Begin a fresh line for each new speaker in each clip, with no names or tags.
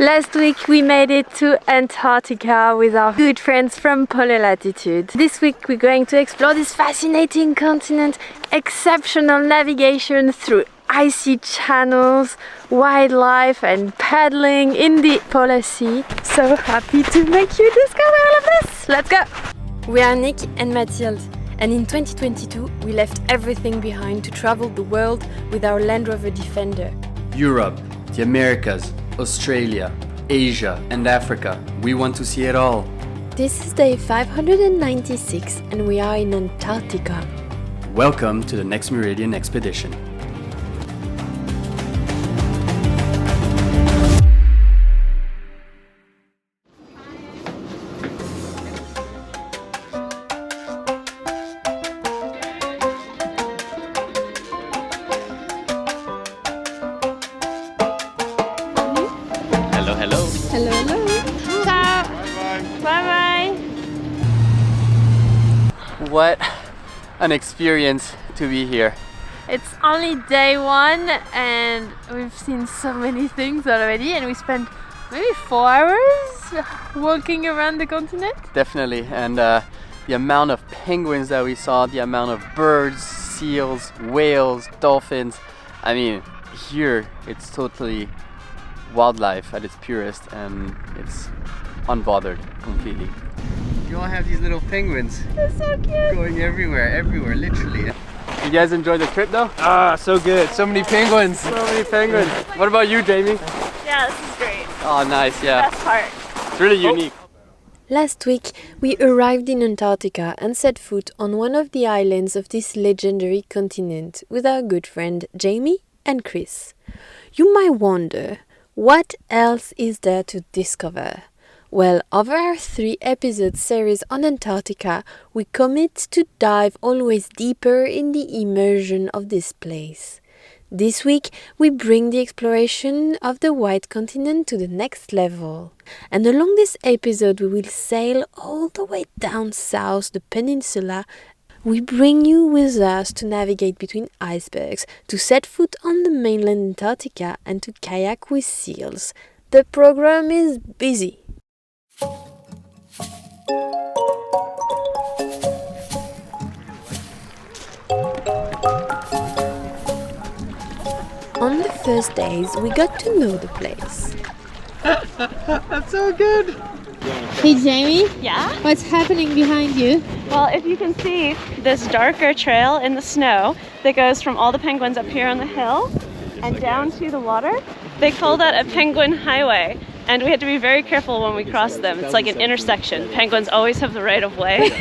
Last week we made it to Antarctica with our good friends from Polar Latitude. This week we're going to explore this fascinating continent, exceptional navigation through icy channels, wildlife and paddling in the Polar Sea. So happy to make you discover all of this! Let's go! We are Nick and Mathilde, and in 2022 we left everything behind to travel the world with our Land Rover Defender.
Europe, the Americas, Australia, Asia and Africa. We want to see it all.
This is day 596 and we are in Antarctica.
Welcome to the next Meridian expedition. Hello.
Hello, hello. Ciao. Bye-bye.
What an experience to be here.
It's only day one and we've seen so many things already, and we spent maybe 4 hours walking around the continent.
Definitely, and the amount of penguins that we saw, the amount of birds, seals, whales, dolphins. I mean, here it's totally wildlife at its purest, and it's unbothered completely. You all have these little penguins.
They're so cute.
Going everywhere, literally. You guys enjoy the trip though?
Ah, so good. So many penguins.
So many penguins. What about you, Jamie?
Yeah, this is great.
Oh, nice, yeah.
Best part.
It's really unique.
Last week, we arrived in Antarctica and set foot on one of the islands of this legendary continent with our good friend Jamie and Chris. You might wonder, what else is there to discover? Well, over our 3-episode series on Antarctica, we commit to dive always deeper in the immersion of this place. This week, we bring the exploration of the white continent to the next level. And along this episode, we will sail all the way down south the peninsula. We bring you with us to navigate between icebergs, to set foot on the mainland Antarctica, and to kayak with seals. The program is busy. On the first days, we got to know the place.
That's so good.
Hey Jamie,
Yeah?
what's happening behind you?
Well, if you can see this darker trail in the snow that goes from all the penguins up here on the hill and down to the water, they call that a penguin highway. And we had to be very careful when we cross them. It's like an intersection. Penguins always have the right of way.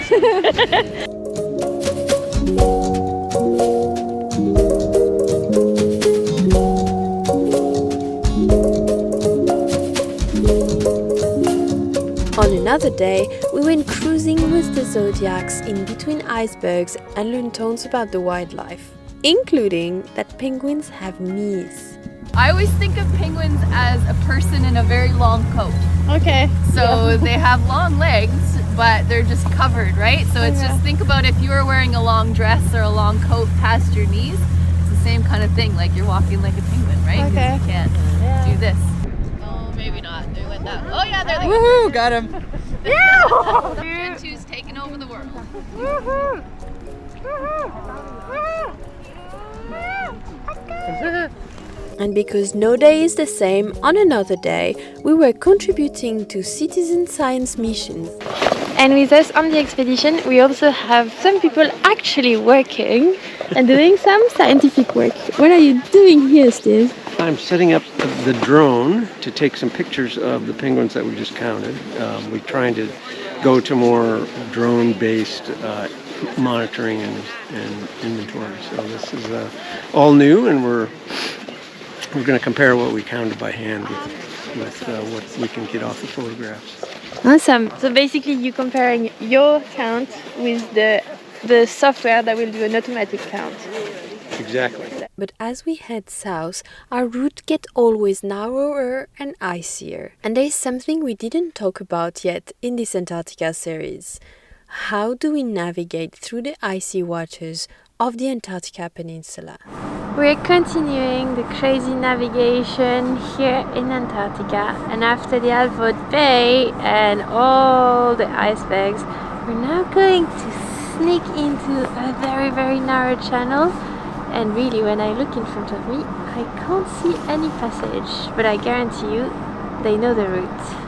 On another day, we went cruising with the Zodiacs in between icebergs and learned tons about the wildlife, including that penguins have knees.
I always think of penguins as a person in a very long coat.
Okay.
So they have long legs, but they're just covered, right? So it's just, think about if you were wearing a long dress or a long coat past your knees, it's the same kind of thing, like you're walking like a penguin, right? 'Cause
Okay.
you can't do this. Oh, maybe not. They went that. Oh yeah, there they go.
Woohoo! Got him.
Gen 2's taking over the world.
And because no day is the same, on another day, we were contributing to citizen science missions. And with us on the expedition, we also have some people actually working and doing some scientific work. What are you doing here, Steve?
I'm setting up the drone to take some pictures of the penguins that we just counted. We're trying to go to more drone-based monitoring and inventory. So this is all new, and we're going to compare what we counted by hand with what we can get off the photographs.
Awesome. So basically you're comparing your count with the software that will do an automatic count.
Exactly.
But as we head south, our route gets always narrower and icier. And there is something we didn't talk about yet in this Antarctica series. How do we navigate through the icy waters of the Antarctica peninsula. We're continuing the crazy navigation here in Antarctica, and after the Alvord Bay and all the icebergs, we're now going to sneak into a very, very narrow channel. And really, when I look in front of me, I can't see any passage, but I guarantee you, they know the route.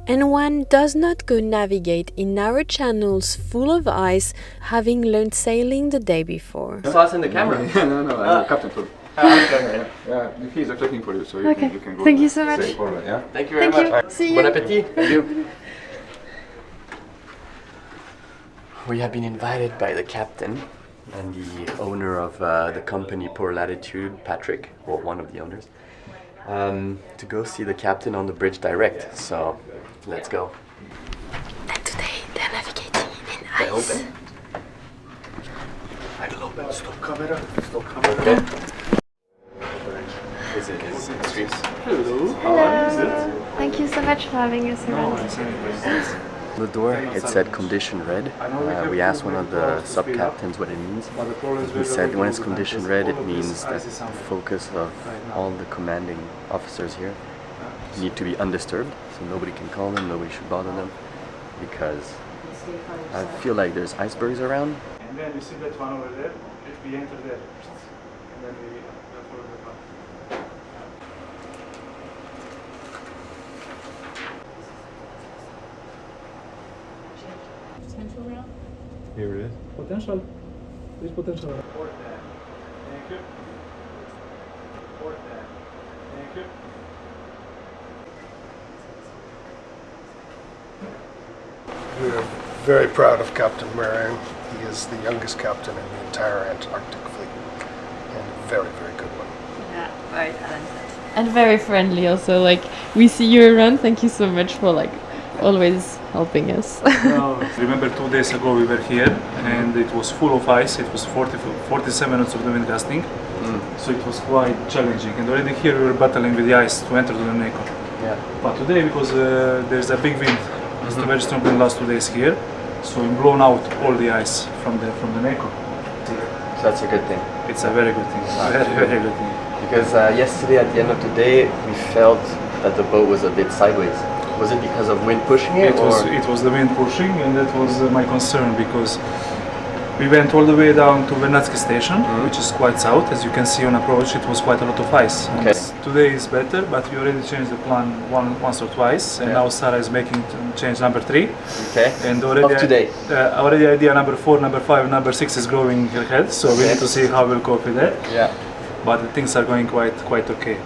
And one does not go navigate in narrow channels full of ice, having learned sailing the day before.
Saw us in the camera.
No, I'm the captain too. Okay. Yeah, he's looking for you, so you can go.
Thank you so much.
Safe forward, yeah?
Thank you very much.
See you.
Bon appetit. Thank you. We have been invited by the captain and the owner of the company Poor Latitude, Patrick, or one of the owners, to go see the captain on the bridge direct. So let's go.
And today they're navigating in ice.
Stop camera.
Okay. Is it stream?
Hello. Thank you so much for having us around.
The door, it said condition red. We asked one of the sub-captains what it means. He said when it's condition red, it means that the focus of all the commanding officers here need to be undisturbed, so nobody can call them, nobody should bother them, because I feel like there's icebergs around.
And then you see that one over there, if we enter there, and then we follow the path.
Potential route?
Here it is.
Potential. There's potential. Port there. Thank you. Port there. Thank you.
We're very proud of Captain Meridian. He is the youngest captain in the entire Antarctic fleet, and a very, very good one.
Yeah, very talented.
And very friendly also. Like, we see you around. Thank you so much for like always helping us.
Remember 2 days ago we were here and it was full of ice. It was 47 minutes of the wind gusting. So it was quite challenging. And already here we were battling with the ice to enter to the NECO.
Yeah.
But today, because there's a big wind, it's very strong in the last 2 days here, so we've blown out all the ice from the NECO.
So that's a good thing.
It's a very good thing. Very, very good thing.
Because yesterday at the end of the day, we felt that the boat was a bit sideways. Was it because of wind pushing it?
It was the wind pushing, and that was my concern, because we went all the way down to Vernadsky station, which is quite south. As you can see on approach, it was quite a lot of ice.
Okay.
Today is better, but we already changed the plan once or twice, and now Sarah is making change number 3.
Okay.
And already
of today.
Already idea number 4, number 5, number 6 is growing ahead, so we need to see how we'll cope with that.
Yeah.
But things are going quite okay.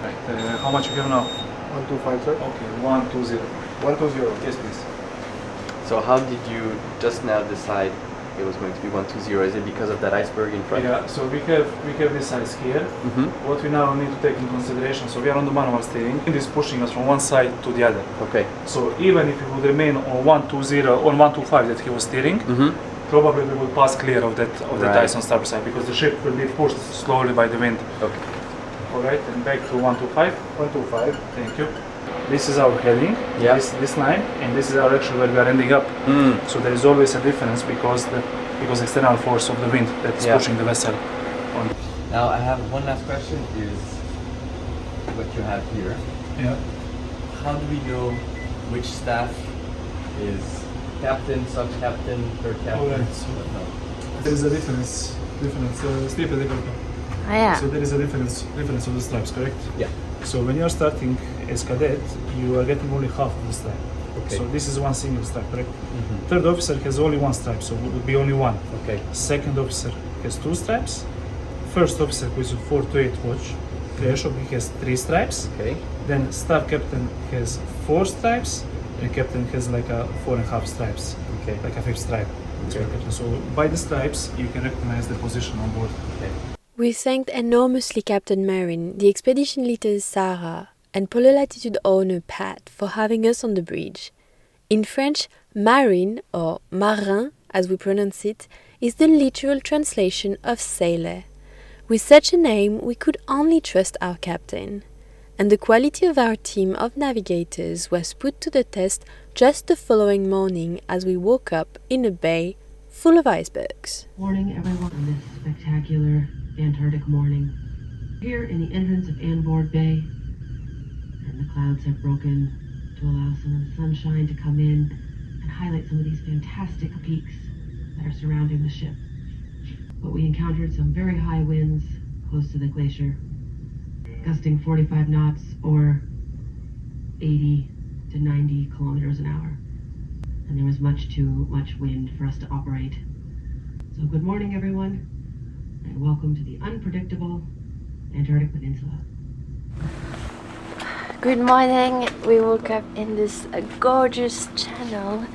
Right. How much we have now?
125, sir.
Okay, 120.
120.
Yes, please.
So how did you just now decide it was going to be 120? Is it because of that iceberg in front?
Yeah, so we have this ice here. What we now need to take in consideration, so we are on the manual steering. It is pushing us from one side to the other.
Okay.
So even if we would remain on 120, on 125 that he was steering, probably we will pass clear of that ice on starboard side, because the ship will be pushed slowly by the wind.
Okay.
Alright, and back to 125.
125.
Thank you. This is our heading, this line, and this is our actual where we are ending up. So there is always a difference because external force of the wind that is pushing the vessel on.
Now I have one last question, is what you have here.
Yeah.
How do we know which staff is captain, sub-captain, third captain?
Alright. There is a difference.
Ah, yeah.
So there is a difference of the stripes, correct?
Yeah.
So when you are starting as cadet, you are getting only half of the stripe.
Okay.
So this is one single stripe, correct? Third officer has only one stripe, so it would be only one.
Okay.
Second officer has 2 stripes. first officer who is a 4 to 8 watch. Creation, he has 3 stripes.
Okay.
Then staff captain has 4 stripes, and captain has like a 4.5 stripes.
Okay.
Like a 5th stripe.
Okay.
So by the stripes, you can recognize the position on board.
Okay.
We thanked enormously Captain Marin, the expedition leader Sarah, and Polar Latitude owner Pat for having us on the bridge. In French, marin, or marin as we pronounce it, is the literal translation of sailor. With such a name, we could only trust our captain. And the quality of our team of navigators was put to the test just the following morning as we woke up in a bay full of icebergs.
Morning, everyone, on this spectacular Antarctic morning. Here in the entrance of Anboard Bay, and the clouds have broken to allow some of the sunshine to come in and highlight some of these fantastic peaks that are surrounding the ship. But we encountered some very high winds close to the glacier, gusting 45 knots or 80 to 90 kilometers an hour. And there was much too much wind for us to operate. So good morning, everyone, and welcome to the unpredictable Antarctic Peninsula.
Good morning. We woke up in this gorgeous channel,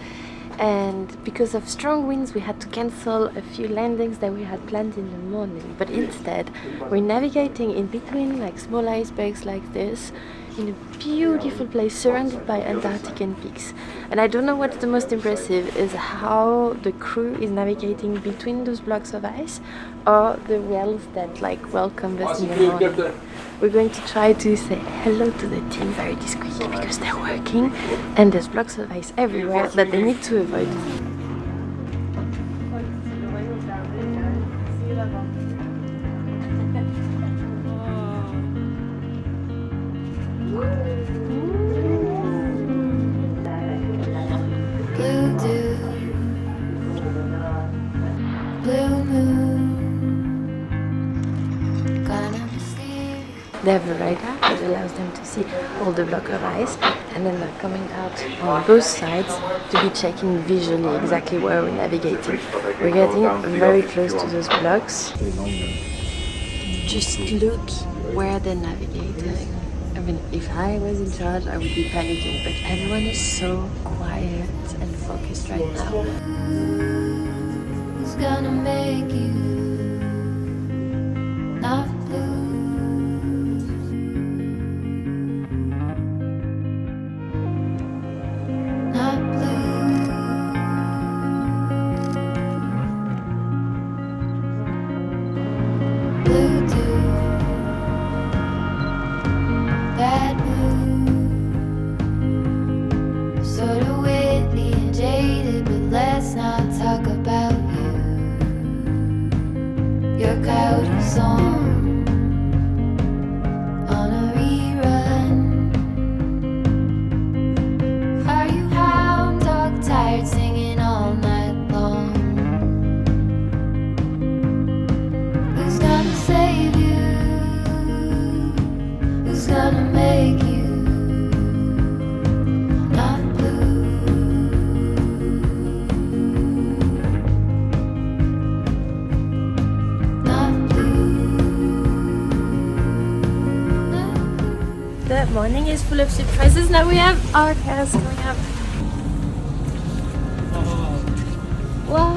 and because of strong winds we had to cancel a few landings that we had planned in the morning, but instead we're navigating in between like small icebergs like this in a beautiful place surrounded by Antarctican peaks. And I don't know what's the most impressive is how the crew is navigating between those blocks of ice or the whales that like welcome us in the morning. We're going to try to say hello to the team very discreetly because they're working and there's blocks of ice everywhere that they need to avoid. They have a radar that allows them to see all the block of ice, and then they're coming out on both sides to be checking visually exactly where we're navigating. We're getting very close to those blocks. Just look where they're navigating. I mean, if I was in charge, I would be panicking, but everyone is so quiet and focused right now.
Who's gonna make you not lose? Not blue. Blue too. Bad blue. Sort of witty and jaded, but let's not talk about you. Your coyote song on a rerun. Are you hound dog tired singing all night long? Who's gonna save you? Who's gonna make you not blue? Not blue.
The morning is full of surprises. Now we have Orcas coming up. Wow!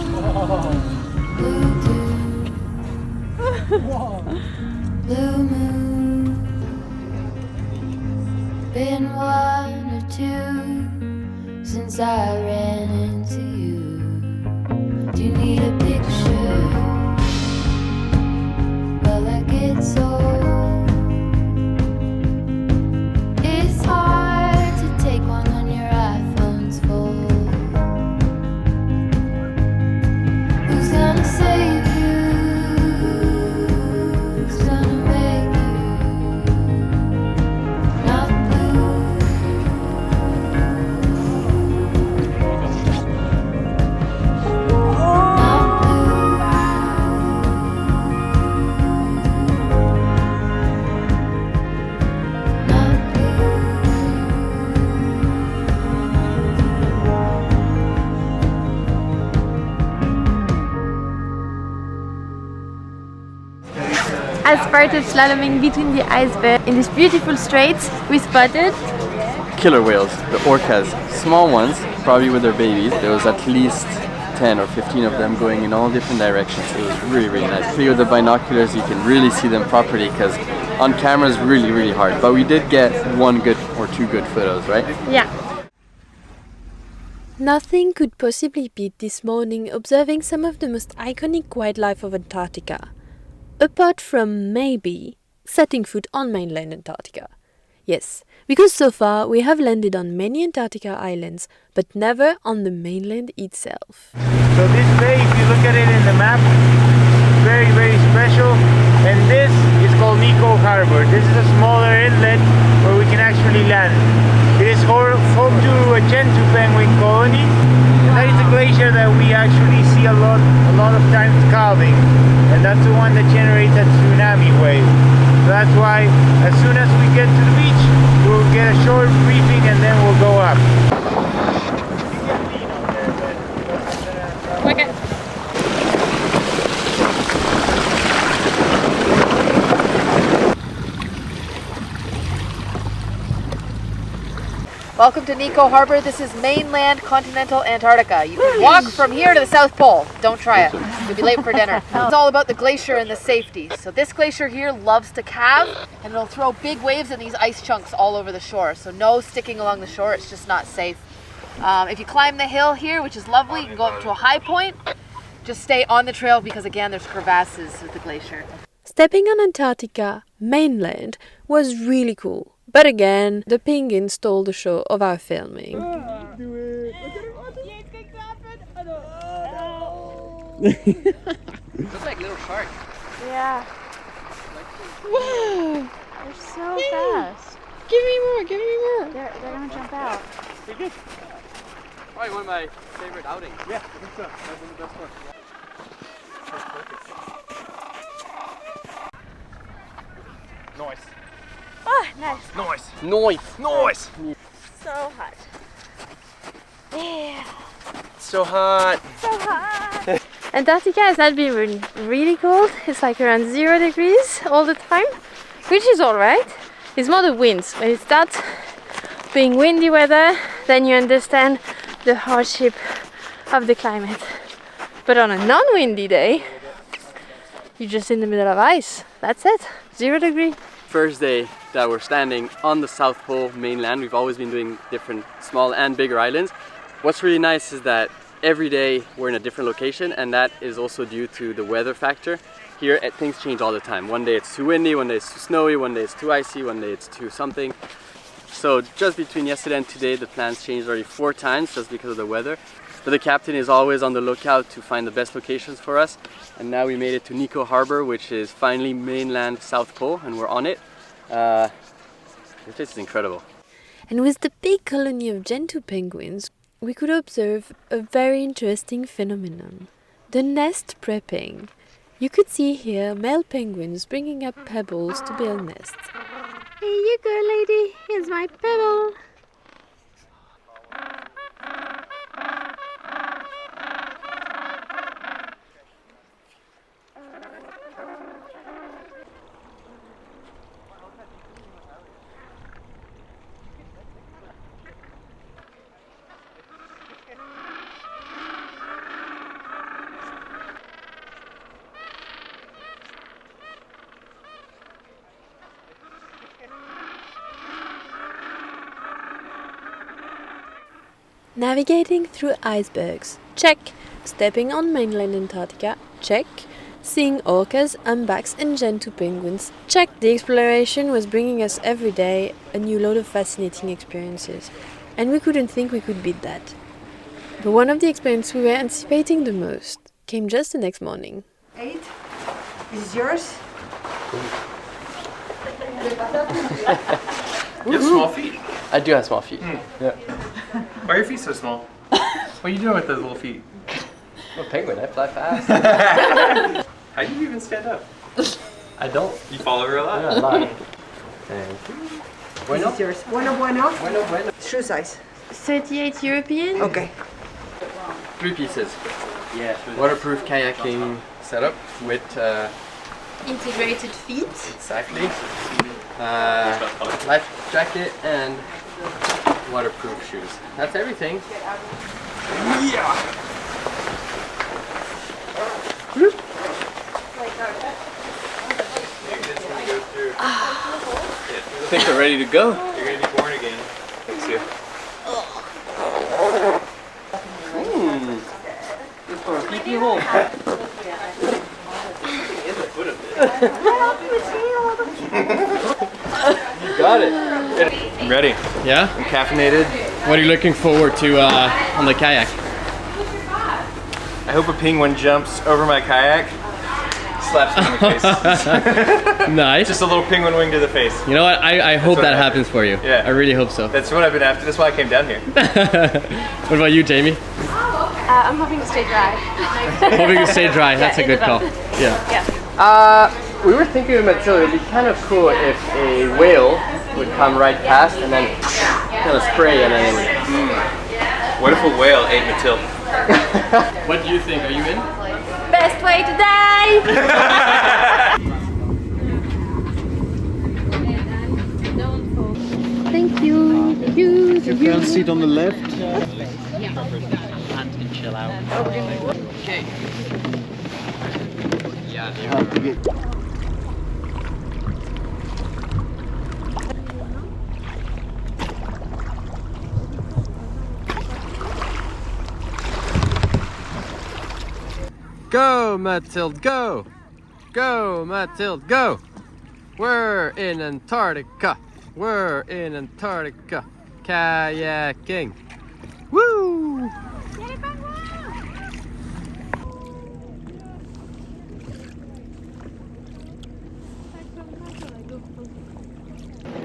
Blue moon. Been 1 or 2 since I ran into you. Do you need a picture? Well, that gets old. It's hard to take one when your iPhone's full. Who's gonna save you? Who's gonna make you not blue?
as part of slaloming between the icebergs in this beautiful strait, we spotted
Killer whales, the orcas, small ones, probably with their babies. There was at least 10 or 15 of them going in all different directions. It was really, really nice. With the binoculars, you can really see them properly because on camera is really, really hard. But we did get one good or two good photos, right?
Yeah. Nothing could possibly beat this morning observing some of the most iconic wildlife of Antarctica. Apart from, maybe, setting foot on mainland Antarctica. Yes, because so far we have landed on many Antarctica islands, but never on the mainland itself.
So this bay, if you look at it in the map, very, very special. And this is called Nico Harbor. This is a smaller inlet where we can actually land. It is home to a Gentoo penguin colony. And that is a glacier that we actually see a lot of times calving. And that's the one that generates that tsunami wave. So that's why as soon as we get to the beach, we'll get a short briefing and then we'll go up.
Okay.
Welcome to Nico Harbor. This is mainland continental Antarctica. You can walk from here to the South Pole. Don't try it. You'll be late for dinner. It's all about the glacier and the safety. So this glacier here loves to calve and it'll throw big waves and these ice chunks all over the shore. So no sticking along the shore. It's just not safe. If you climb the hill here, which is lovely, you can go up to a high point. Just stay on the trail because again there's crevasses with the glacier.
Stepping on Antarctica mainland was really cool. But again, the penguins stole the show of our filming.
Looks
like little sharks.
Yeah.
Whoa!
They're so fast.
Give me more, give me more.
They're gonna jump out.
Pretty good. Probably one of my favorite outings.
Yeah, I think so. That's been the best one. Nice.
Oh, nice.
Nice.
Nice.
Nice.
So hot. Yeah.
So hot.
So hot. Antarctica has not been really cold. It's like around 0 degrees all the time, which is alright. It's more the winds. When it starts being windy weather, then you understand the hardship of the climate. But on a non-windy day, you're just in the middle of ice. That's it. 0 degree.
First day that we're standing on the South Pole mainland. We've always been doing different small and bigger islands. What's really nice is that every day we're in a different location, and that is also due to the weather factor. Here things change all the time. One day it's too windy, one day it's too snowy, one day it's too icy, one day it's too something. So just between yesterday and today the plans changed already 4 times just because of the weather. But the captain is always on the lookout to find the best locations for us. And now we made it to Nico Harbor, which is finally mainland South Pole, and we're on it. This place is incredible.
And with the big colony of Gentoo penguins, we could observe a very interesting phenomenon. The nest prepping. You could see here male penguins bringing up pebbles to build nests. Here you go, lady. Here's my pebble. Navigating through icebergs, check. Stepping on mainland Antarctica, check. Seeing orcas, humpbacks and Gentoo penguins, check. The exploration was bringing us every day a new load of fascinating experiences, and we couldn't think we could beat that. But one of the experiences we were anticipating the most came just the next morning.
8. This is yours.
You have small feet.
I do have small feet. Yeah.
Why are your feet so small? What are you doing with those little feet?
I'm a penguin, I fly fast.
How do you even stand up?
I don't.
You fall over a lot?
Yeah, a lot. Thank you.
Bueno. This is yours. Bueno, bueno.
Bueno, bueno.
Shoe size.
38 European.
Okay.
3 pieces. Yeah. Waterproof kayaking setup with
integrated feet.
Exactly. Life jacket and waterproof shoes. That's everything. Yeah. I think we're ready to go.
You're gonna be born again. Thanks you.
This for a pee hole. You got it.
I'm ready.
Yeah?
I'm caffeinated.
What are you looking forward to on the kayak?
I hope a penguin jumps over my kayak, slaps me in the face.
Nice.
Just a little penguin wing to the face.
You know what? I hope that happens for you.
Yeah.
I really hope so.
That's what I've been after. That's why I came down here.
What about you, Jamie?
I'm hoping to stay dry.
Hoping to stay dry. That's a good call. Yeah. We were thinking with Mathilde, it'd be kind of cool if a whale would come right past and then kind of spray and then it would.
What if a whale ate Mathilde?
What do you think? Are you in?
Best way to die!
Thank you. Thank you.
Your front seat on the left.
And chill out. Okay. Yeah. Go, Mathilde, go! Go, Mathilde, go! We're in Antarctica. We're in Antarctica. Kayaking. Woo!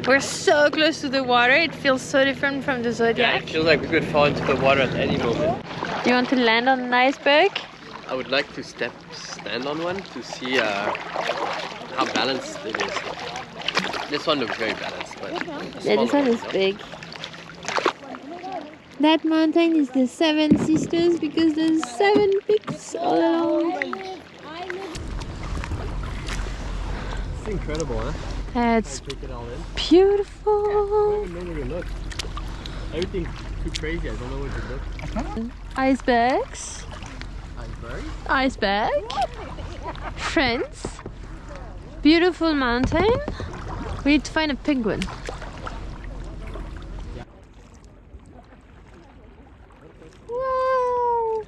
We're so close to the water, it feels so different from the
Yeah,
Zodiac.
it feels like we could fall into the water at any moment.
You want to land on an iceberg?
I would like to stand on one to see how balanced it is. This one looks very balanced, but
Yeah, this one is big. That mountain is the Seven Sisters because there's 7 peaks all along.
It's incredible, huh?
That's
Take it all in.
beautiful.
I don't even know where to look. Everything's too crazy. I don't know where to look.
Icebergs.
Iceberg?
Iceberg. Friends. Beautiful mountain. We need to find a penguin. Whoa.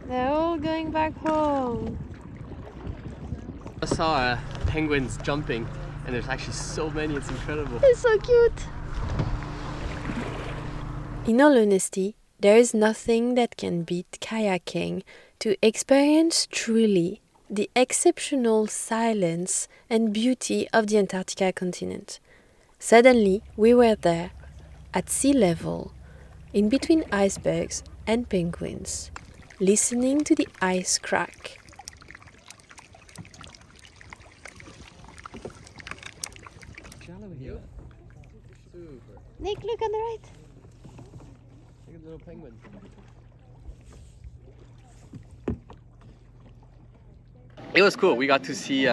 They're all going back home.
I saw penguins jumping, and there's actually so many. It's incredible.
It's so cute. In all honesty, there is nothing that can beat kayaking to experience truly the exceptional silence and beauty of the Antarctica continent. Suddenly, we were there, at sea level, in between icebergs and penguins, listening to the ice crack. Nick, look on the right.
Look at the little penguin. It was cool. We got to see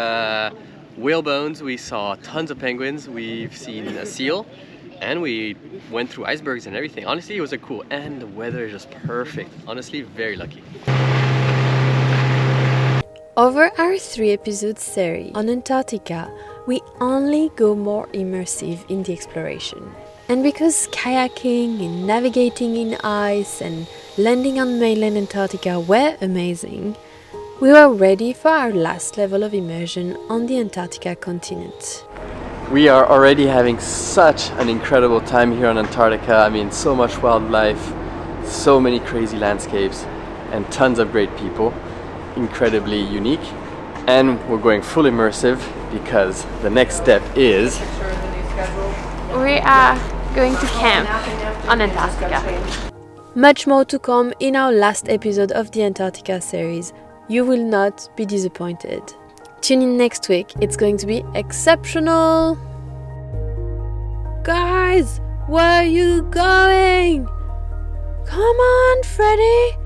whale bones. We saw tons of penguins. We've seen a seal, and we went through icebergs and everything. Honestly, it was a cool, and the weather is just perfect. Honestly, very lucky.
Over our 3-episode series on Antarctica, we only go more immersive in the exploration. And because kayaking and navigating in ice and landing on mainland Antarctica were amazing, we were ready for our last level of immersion on the Antarctica continent.
We are already having such an incredible time here on Antarctica. I mean, so much wildlife, so many crazy landscapes, and tons of great people. Incredibly unique. And we're going full immersive because the next step is...
We are going to camp on Antarctica. Much more to come in our last episode of the Antarctica series. You will not be disappointed. Tune in next week, it's going to be exceptional! Guys, where are you going? Come on, Freddy!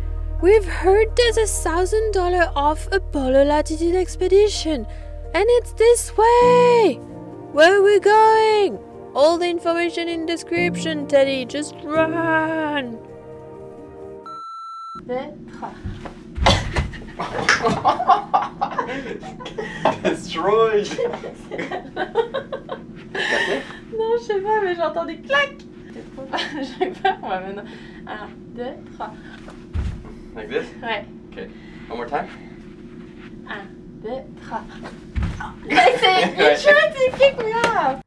We've heard there's $1,000 off a polar latitude expedition, and it's this way! Where are we going? All the information in description, Teddy. Just run!
Destroyed!
Non, je sais pas, mais j'ai entendu clac. J'ai peur, on va maintenant. 1, 2, 3.
Like this?
Ouais.
Okay. One more time.
1, 2, 3. That's it! You tried to kick me off!